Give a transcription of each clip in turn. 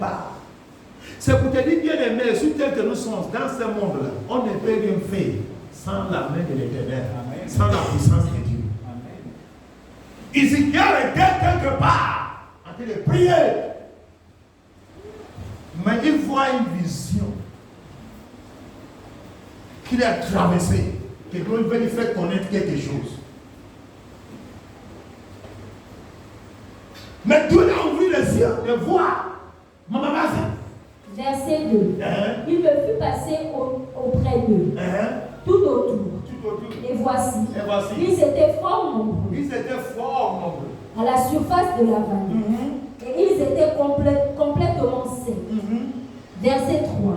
part. C'est pour te dire, bien aimé, sur tel que nous sommes dans ce monde-là, on ne peut rien faire sans la main de l'Éternel, sans la puissance de Dieu. Ézéchiel était quelque part en train de prier. Mais il voit une vision qu'il a traversée, que Dieu veut lui faire connaître quelque chose. Mais Dieu a ouvert les yeux de voir. Maman, Verset 2. Il me fut passé auprès d'eux, tout autour. Et voici, ils étaient fort nombreux. À la surface de la vallée. Et ils étaient complètement secs. Verset 3.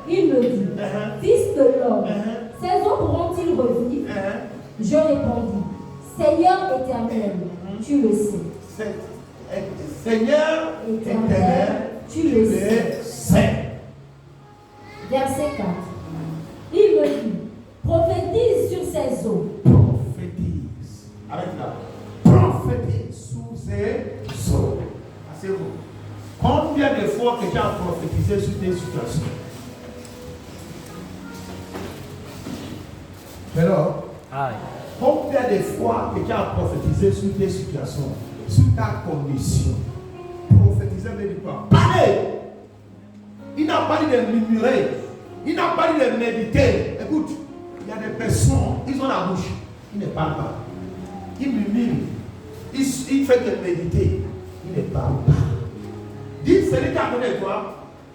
Il me dit, fils de l'homme, ces eaux pourront-ils revivre? Je répondis, Seigneur éternel, tu le sais. Seigneur éternel, tu le sais. Verset 4. Il me dit, prophétise sur ces eaux. Prophétise. Avec là. Prophétise sur ces eaux. Asseyez-vous. Combien de fois que tu as prophétisé sur tes situations? Alors, combien de fois que tu as prophétisé sur tes situations, sur ta condition? Prophétiser veut dire quoi? Parler. Il n'a pas dit de murmurer. Il n'a pas dit de méditer. Écoute, il y a des personnes, ils ont la bouche. Ils ne parlent pas. Ils murmurent. Il fait que méditer. Ils ne parlent pas. Dis celui qui a donné toi,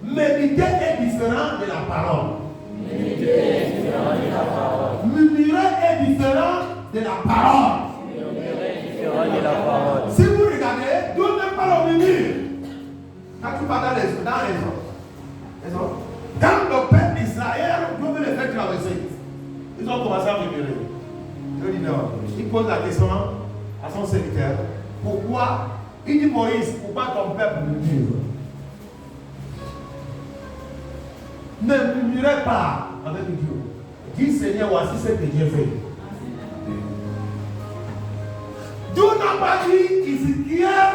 méditer est différent de la parole. Méditer est différent de la parole. Murmurer est différent de la parole. Murmurer est différent de la parole. Si vous regardez, Dieu n'aime pas le murmure. Quand tu vas dans les autres, quand le peuple d'Israël, Dieu veut les faire traverser, ils ont commencé à murmurer. Dieu dit non. Il pose la question à son serviteur. Pourquoi? Il dit Moïse, pourquoi ton peuple murmure? Ne murmurez pas avec Dieu. Dis Seigneur, voici ce que j'ai fait. Dieu n'a pas dit Ézéchiel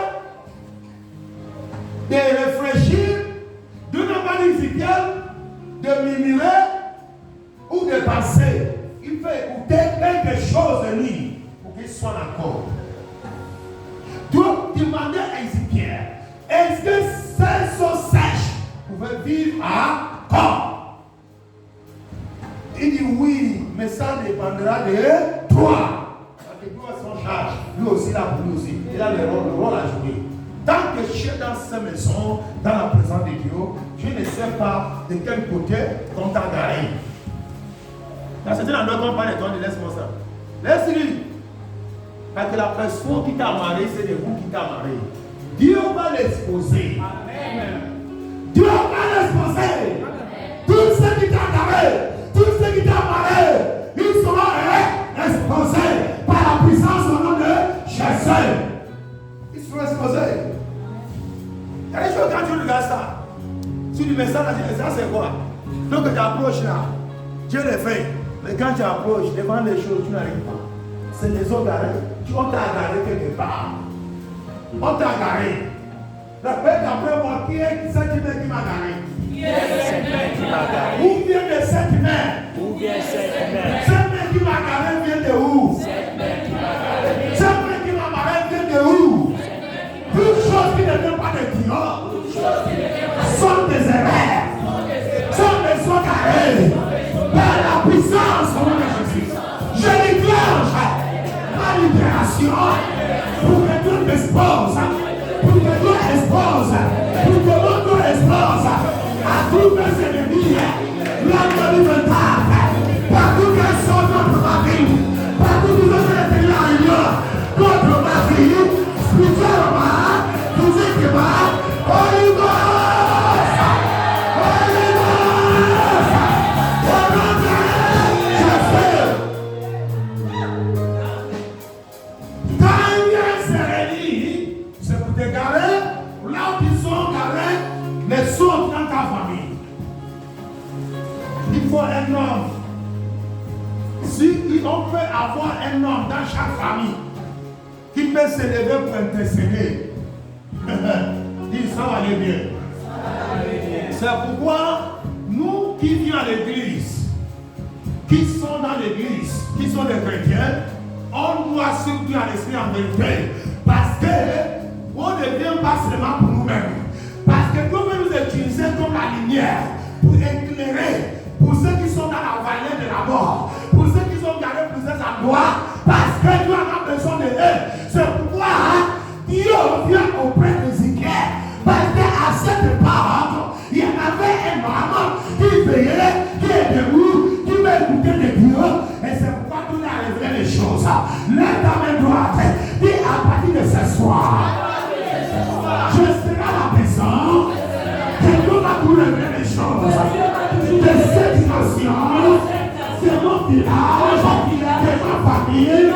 de réfléchir. Dieu n'a pas dit Ézéchiel de murmurer ou de penser. Il fait écouter quelque chose de lui pour qu'il soit d'accord. Dieu demandait à Ézéchiel, est-ce que ces eaux sèches pouvaient vivre à corps? Il dit oui, mais ça dépendra de toi. Parce que toi, son charge, lui aussi, là pour lui aussi. Il a le rôle à jouer. Tant que je suis dans cette maison, dans la présence de Dieu, je ne sais pas de quel côté on t'a garé. Dans certains endroits, on parle de toi, laisse-moi ça. Laisse-lui. Parce que la personne qui t'a marié, c'est de vous qui t'a marié. Dieu va l'exposer. Dieu va l'exposer. Tous ceux qui t'ont garé, tous ceux qui t'ont marié, ils seront exposés par la puissance au nom de Jésus. Ils seront exposés. Il y a des choses quand tu regardes ça. Tu dis, mais ça c'est quoi? Donc tu approches là, Dieu le fait. Mais quand tu approches devant les choses, tu n'arrives pas. C'est les autres garés. On t'a garé quelque part. On t'a garé. Répète après moi, qui est cette main qui m'a garé? Qui est cette main qui m'a garé? Où vient de cette main? Où vient cette main? Cette main qui m'a garé vient de où? Cette main qui m'a garé. Cette main qui m'a garé vient de où? Toutes choses qui ne viennent pas de Dieu sont des erreurs, sont des eaux garées par la puissance au nom de Jésus. Je déclenche ma libération pour que Dieu m'expose, pour que Dieu expose, pour que mon Dieu expose à tous mes ennemis, l'homme alimentaire, partout qu'elles sont contre ma vie, partout où je vais tenir en union contre ma vie, spirituellement, physiquement, Holy Ghost, Holy Ghost, au nom de Jésus. Quand il y a un sérénie, c'est pour te garer, là où ils sont garés, les autres dans ta famille. Il faut un homme. Si on peut avoir un homme dans chaque famille qui peut se lever pour intercéder, dis ça va aller bien. C'est pourquoi nous qui venons à l'église, qui sont dans l'église, qui sont des chrétiens, on doit surtout à l'esprit en vérité. Parce que on ne vient pas seulement pour nous-mêmes. Parce que Dieu veut nous utiliser comme la lumière pour éclairer pour ceux qui sont dans la vallée de la mort, pour ceux qui sont gardés plusieurs endroits, parce que Dieu en a besoin de eux. C'est pourquoi Dieu vient auprès d'Ézéchiel. Parce qu'à cette époque, il y en avait un homme qui veillait, qui est debout, qui veut écouter de Dieu. Et c'est pourquoi Dieu a révélé les choses. Lève ta main droite. Dis à partir de ce soir, je serai à la maison. Que Dieu va vous révéler les choses. De cette dimension, de mon village, de ma famille,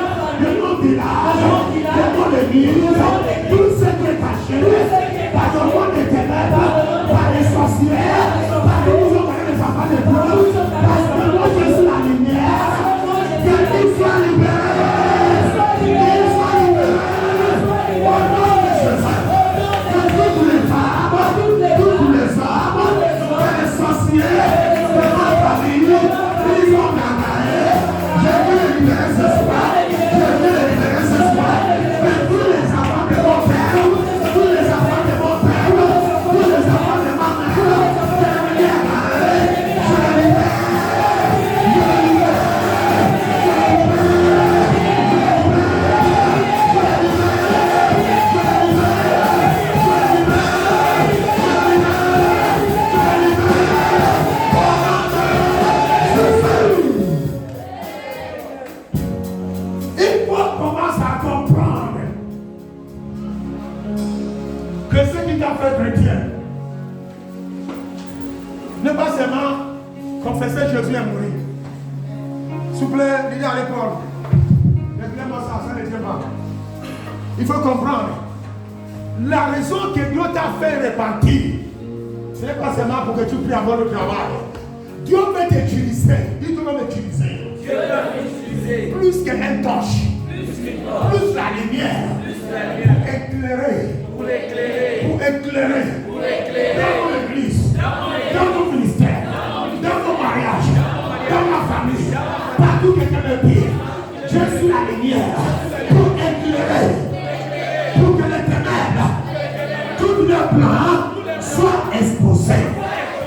de mon village, de mon église, tout ce qui est caché par le monde des ténèbres, par les sorcières, par les gens qui les enfants de Dieu, parce que moi je suis la lumière, qu'ils soient libérés, qu'ils soient libérés, au nom de Jésus, que toutes les femmes, tous les hommes, que les sorcières, que ma famille, ils ont gagné, je veux libérer ce soir, je veux libérer ce soir, que tous les enfants de mon père, tous les enfants de mon père, tous les enfants de ma mère, je les libère, je les libère, je les libère, il faut commencer à comprendre que ce qui t'a fait chrétien n'est pas seulement confesser Jésus est mort. S'il vous plaît, lisez à l'école. Réglez-moi ça ne tient pas. Il faut comprendre. La raison que Dieu t'a fait repentir, ce n'est pas seulement pour que tu puisses avoir le travail. Dieu veut t'utiliser. Il veut m'utiliser. Dieu veut m'utiliser. Plus qu'un torche. Plus la lumière. Pour éclairer. Dans mon église. Dans mon ministère. Dans mon mariage. Dans ma famille. Partout quelqu'un me dit. Je suis la lumière. Pour éclairer. Pour que les ténèbres, tout le plan